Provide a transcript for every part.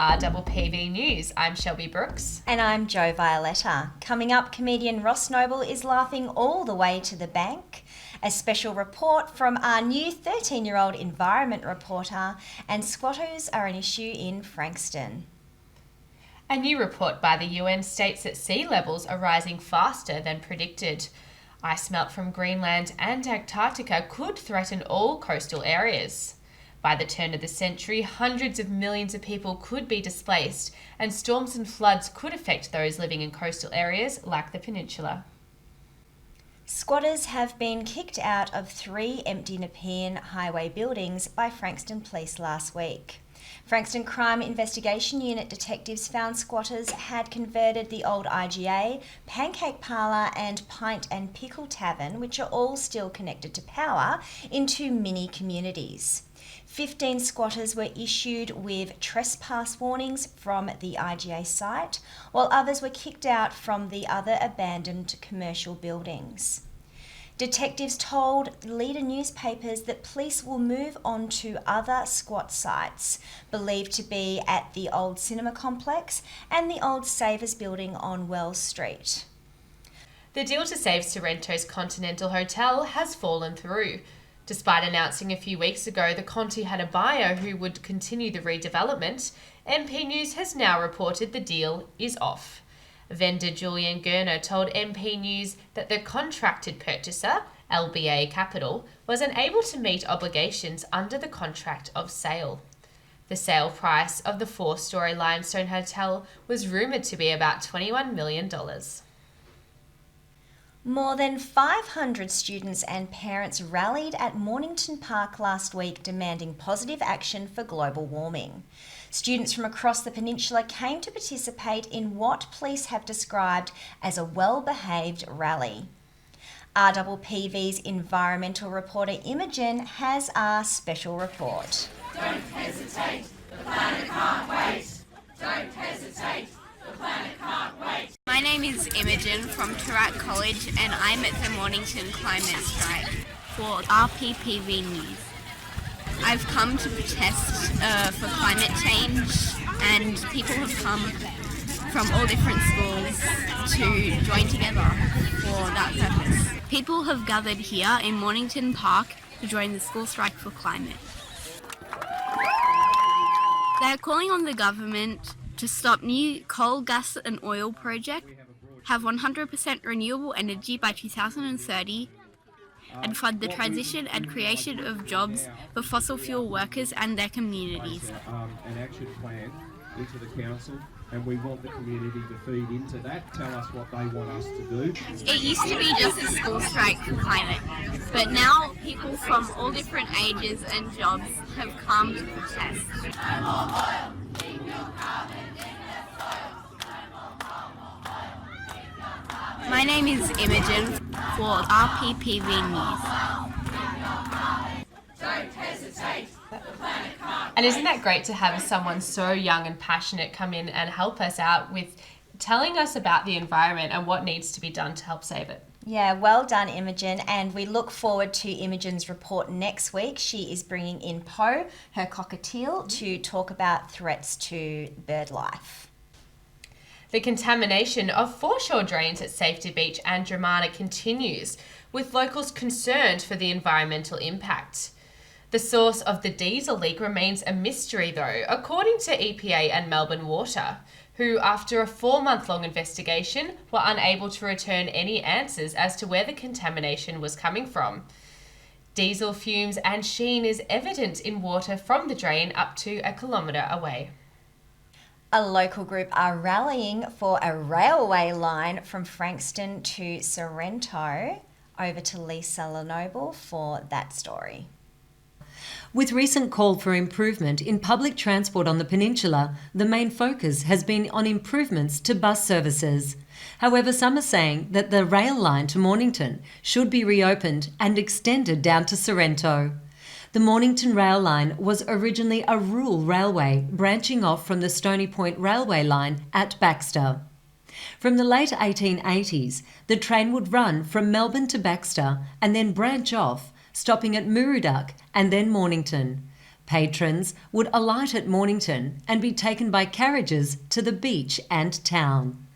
RPPV News. I'm Shelby Brooks. And I'm Jo Violetta. Coming up, comedian Ross Noble is laughing all the way to the bank. A special report from our new 13-year-old environment reporter, and squatters are an issue in Frankston. A new report by the UN states that sea levels are rising faster than predicted. Ice melt from Greenland and Antarctica could threaten all coastal areas. By the turn of the century, hundreds of millions of people could be displaced, and storms and floods could affect those living in coastal areas like the peninsula. Squatters have been kicked out of 3 empty Nepean highway buildings by Frankston Police last week. Frankston Crime Investigation Unit detectives found squatters had converted the old IGA, Pancake Parlour and Pint and Pickle Tavern, which are all still connected to power, into mini communities. 15 squatters were issued with trespass warnings from the IGA site, while others were kicked out from the other abandoned commercial buildings. Detectives told leader newspapers that police will move on to other squat sites, believed to be at the old cinema complex and the old Savers building on Wells Street. The deal to save Sorrento's Continental Hotel has fallen through. Despite announcing a few weeks ago the Conti had a buyer who would continue the redevelopment, MP News has now reported the deal is off. Vendor Julian Gurner told MP News that the contracted purchaser, LBA Capital, was unable to meet obligations under the contract of sale. The sale price of the 4-storey limestone hotel was rumoured to be about $21 million. More than 500 students and parents rallied at Mornington Park last week demanding positive action for global warming. Students from across the peninsula came to participate in what police have described as a well-behaved rally. RPPV's environmental reporter Imogen has our special report. Don't hesitate, the planet can't wait. Don't hesitate, the planet can't wait. My name is Imogen from Toorak College and I'm at the Mornington Climate Strike for RPPV News. I've come to protest for climate change, and people have come from all different schools to join together for that purpose. People have gathered here in Mornington Park to join the school strike for climate. They're calling on the government to stop new coal, gas and oil project, have 100% renewable energy by 2030, and fund the transition and creation of jobs for fossil fuel workers and their communities. An action plan into the council, and we want the community to feed into that, tell us what they want us to do. It used to be just a school strike for climate, but now people from all different ages and jobs have come to protest. No more oil, keep your carbon in the soil. My name is Imogen for RPPV News. Don't hesitate, the planet can't. And isn't that great to have someone so young and passionate come in and help us out with telling us about the environment and what needs to be done to help save it? Yeah, well done, Imogen, and we look forward to Imogen's report next week. She is bringing in Poe, her cockatiel, to talk about threats to bird life. The contamination of foreshore drains at Safety Beach and Dramana continues, with locals concerned for the environmental impact. The source of the diesel leak remains a mystery though, according to EPA and Melbourne Water, who after a 4-month-long investigation were unable to return any answers as to where the contamination was coming from. Diesel fumes and sheen is evident in water from the drain up to 1 kilometre away. A local group are rallying for a railway line from Frankston to Sorrento. Over to Lisa Lenoble for that story. With recent call for improvement in public transport on the peninsula, the main focus has been on improvements to bus services. However, some are saying that the rail line to Mornington should be reopened and extended down to Sorrento. The Mornington rail line was originally a rural railway branching off from the Stony Point railway line at Baxter. From the late 1880s, the train would run from Melbourne to Baxter and then branch off, stopping at Muruduk and then Mornington. Patrons would alight at Mornington and be taken by carriages to the beach and town.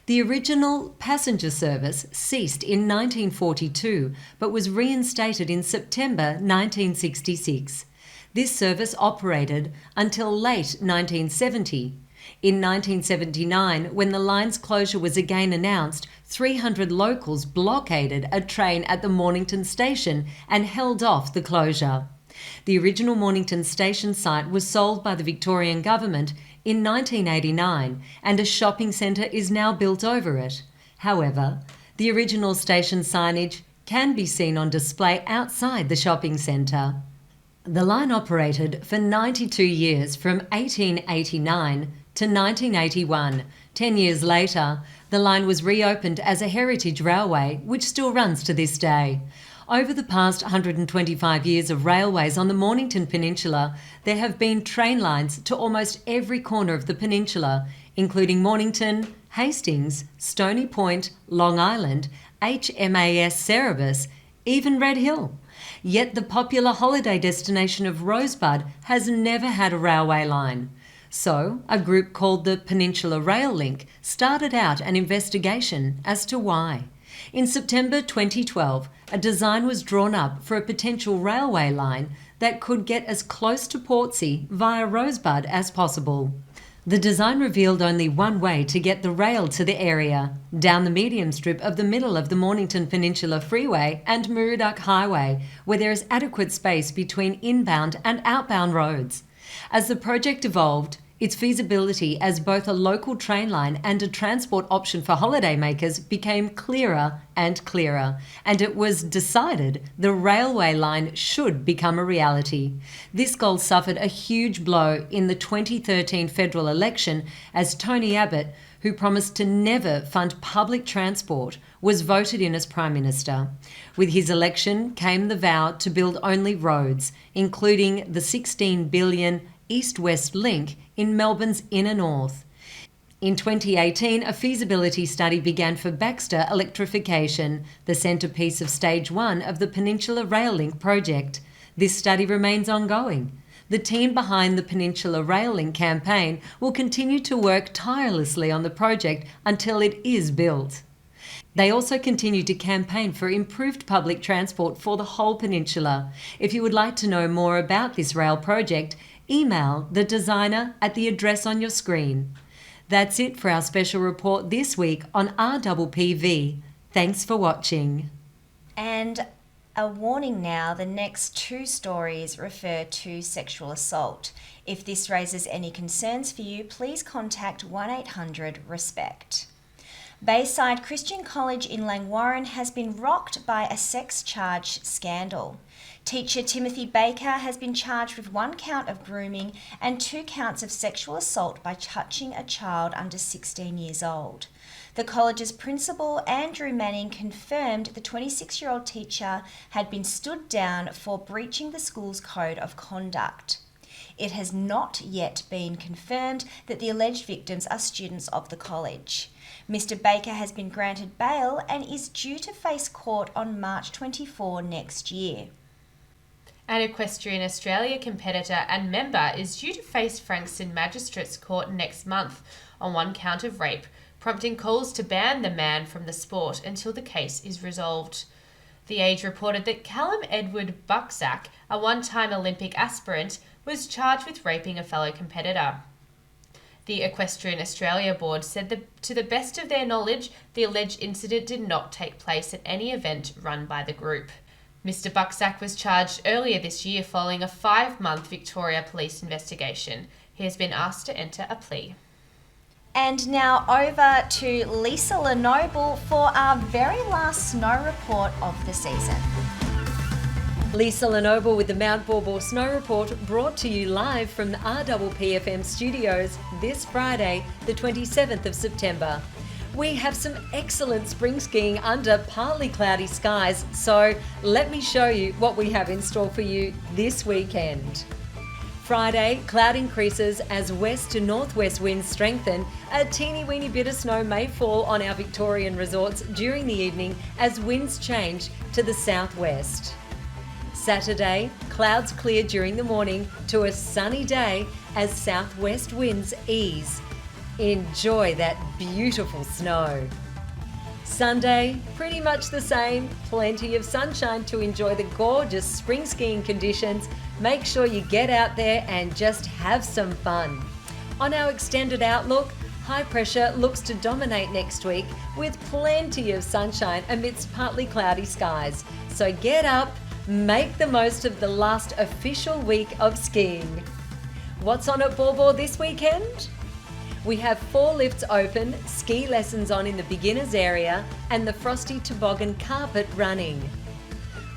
The original passenger service ceased in 1942 but was reinstated in September 1966. This service operated until late 1970. In 1979, when the line's closure was again announced, 300 locals blockaded a train at the Mornington station and held off the closure. The original Mornington station site was sold by the Victorian government in 1989 and a shopping centre is now built over it. However, the original station signage can be seen on display outside the shopping centre. The line operated for 92 years from 1889 to 1981. 10 years later, the line was reopened as a heritage railway, which still runs to this day. Over the past 125 years of railways on the Mornington Peninsula, there have been train lines to almost every corner of the peninsula, including Mornington, Hastings, Stony Point, Long Island, HMAS Cerebus, even Red Hill. Yet the popular holiday destination of Rosebud has never had a railway line. So, a group called the Peninsula Rail Link started out an investigation as to why. In September 2012, a design was drawn up for a potential railway line that could get as close to Portsea via Rosebud as possible. The design revealed only one way to get the rail to the area, down the medium strip of the middle of the Mornington Peninsula Freeway and Murdoch Highway, where there is adequate space between inbound and outbound roads. As the project evolved, its feasibility as both a local train line and a transport option for holidaymakers became clearer and clearer, and it was decided the railway line should become a reality. This goal suffered a huge blow in the 2013 federal election as Tony Abbott, who promised to never fund public transport, was voted in as Prime Minister. With his election came the vow to build only roads, including the $16 billion East-West link in Melbourne's inner north. In 2018, a feasibility study began for Baxter electrification, the centrepiece of Stage 1 of the Peninsula Rail Link project. This study remains ongoing. The team behind the Peninsula Rail Link campaign will continue to work tirelessly on the project until it is built. They also continue to campaign for improved public transport for the whole peninsula. If you would like to know more about this rail project, email the designer at the address on your screen. That's it for our special report this week on RPPV. Thanks for watching. And a warning now, the next two stories refer to sexual assault. If this raises any concerns for you, please contact 1-800-RESPECT. Bayside Christian College in Langwarrin has been rocked by a sex charge scandal. Teacher Timothy Baker has been charged with 1 count of grooming and 2 counts of sexual assault by touching a child under 16 years old. The college's principal, Andrew Manning, confirmed the 26-year-old teacher had been stood down for breaching the school's code of conduct. It has not yet been confirmed that the alleged victims are students of the college. Mr. Baker has been granted bail and is due to face court on March 24 next year. An Equestrian Australia competitor and member is due to face Frankston Magistrates Court next month on 1 count of rape, prompting calls to ban the man from the sport until the case is resolved. The Age reported that Callum Edward Bucksack, a one-time Olympic aspirant, was charged with raping a fellow competitor. The Equestrian Australia board said that, to the best of their knowledge, the alleged incident did not take place at any event run by the group. Mr. Bucksack was charged earlier this year following a 5-month Victoria Police investigation. He has been asked to enter a plea. And now over to Lisa Lenoble for our very last snow report of the season. Lisa Lenoble with the Mount Baw Snow Report, brought to you live from the RPPFM studios this Friday, the 27th of September. We have some excellent spring skiing under partly cloudy skies, so let me show you what we have in store for you this weekend. Friday, cloud increases as west to northwest winds strengthen. A teeny weeny bit of snow may fall on our Victorian resorts during the evening as winds change to the southwest. Saturday, clouds clear during the morning to a sunny day as southwest winds ease. Enjoy that beautiful snow. Sunday, pretty much the same. Plenty of sunshine to enjoy the gorgeous spring skiing conditions. Make sure you get out there and just have some fun. On our extended outlook, high pressure looks to dominate next week with plenty of sunshine amidst partly cloudy skies. So get up, make the most of the last official week of skiing. What's on at Baw this weekend? We have 4 lifts open, ski lessons on in the beginners area, and the frosty toboggan carpet running.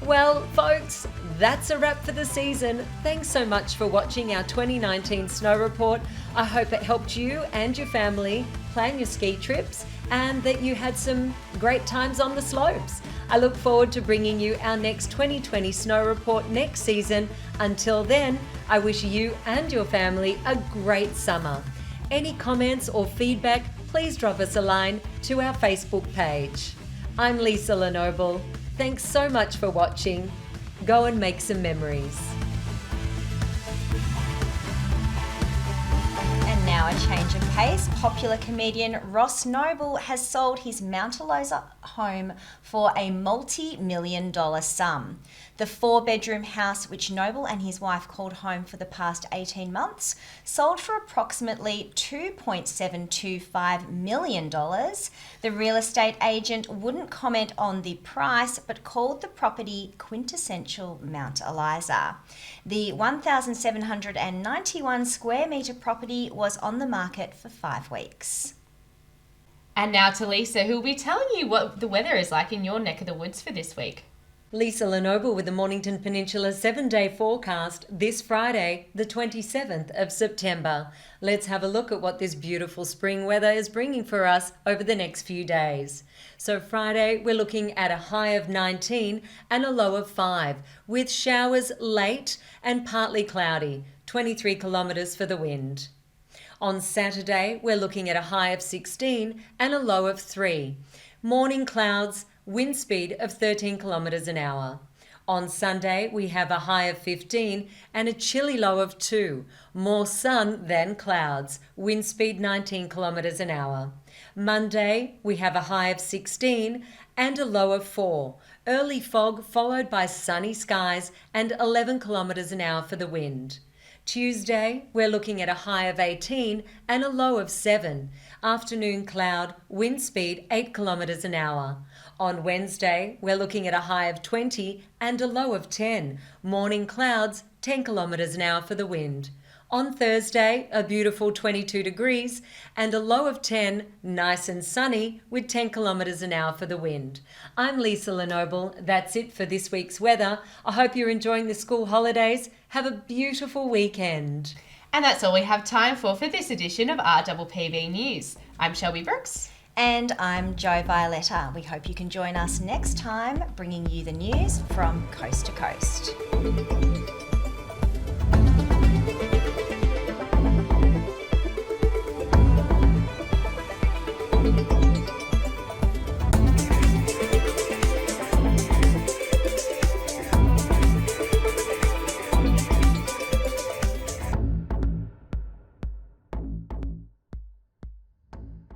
Well, folks, that's a wrap for the season. Thanks so much for watching our 2019 Snow Report. I hope it helped you and your family plan your ski trips and that you had some great times on the slopes. I look forward to bringing you our next 2020 Snow Report next season. Until then, I wish you and your family a great summer. Any comments or feedback, please drop us a line to our Facebook page. I'm Lisa Lenoble. Thanks so much for watching. Go and make some memories. And now a change of pace. Popular comedian Ross Noble has sold his Mount Eliza home for a multi-million-dollar sum. The 4-bedroom house, which Noble and his wife called home for the past 18 months, sold for approximately $2.725 million. The real estate agent wouldn't comment on the price, but called the property quintessential Mount Eliza. The 1,791 square metre property was on the market for 5 weeks. And now to Lisa, who will be telling you what the weather is like in your neck of the woods for this week. Lisa Lenoble with the Mornington Peninsula 7-day forecast this Friday, the 27th of September. Let's have a look at what this beautiful spring weather is bringing for us over the next few days. So Friday, we're looking at a high of 19 and a low of 5, with showers late and partly cloudy, 23 kilometres for the wind. On Saturday, we're looking at a high of 16 and a low of 3. Morning clouds, wind speed of 13 kilometres an hour. On Sunday, we have a high of 15 and a chilly low of 2. More sun than clouds, wind speed 19 kilometres an hour. Monday, we have a high of 16 and a low of 4. Early fog followed by sunny skies and 11 kilometres an hour for the wind. Tuesday, we're looking at a high of 18 and a low of 7. Afternoon cloud, wind speed 8 kilometres an hour. On Wednesday, we're looking at a high of 20 and a low of 10. Morning clouds, 10 kilometres an hour for the wind. On Thursday, a beautiful 22 degrees and a low of 10, nice and sunny with 10 kilometres an hour for the wind. I'm Lisa Lenoble. That's it for this week's weather. I hope you're enjoying the school holidays. Have a beautiful weekend. And that's all we have time for this edition of RPPV News. I'm Shelby Brooks. And I'm Jo Violetta. We hope you can join us next time, bringing you the news from coast to coast.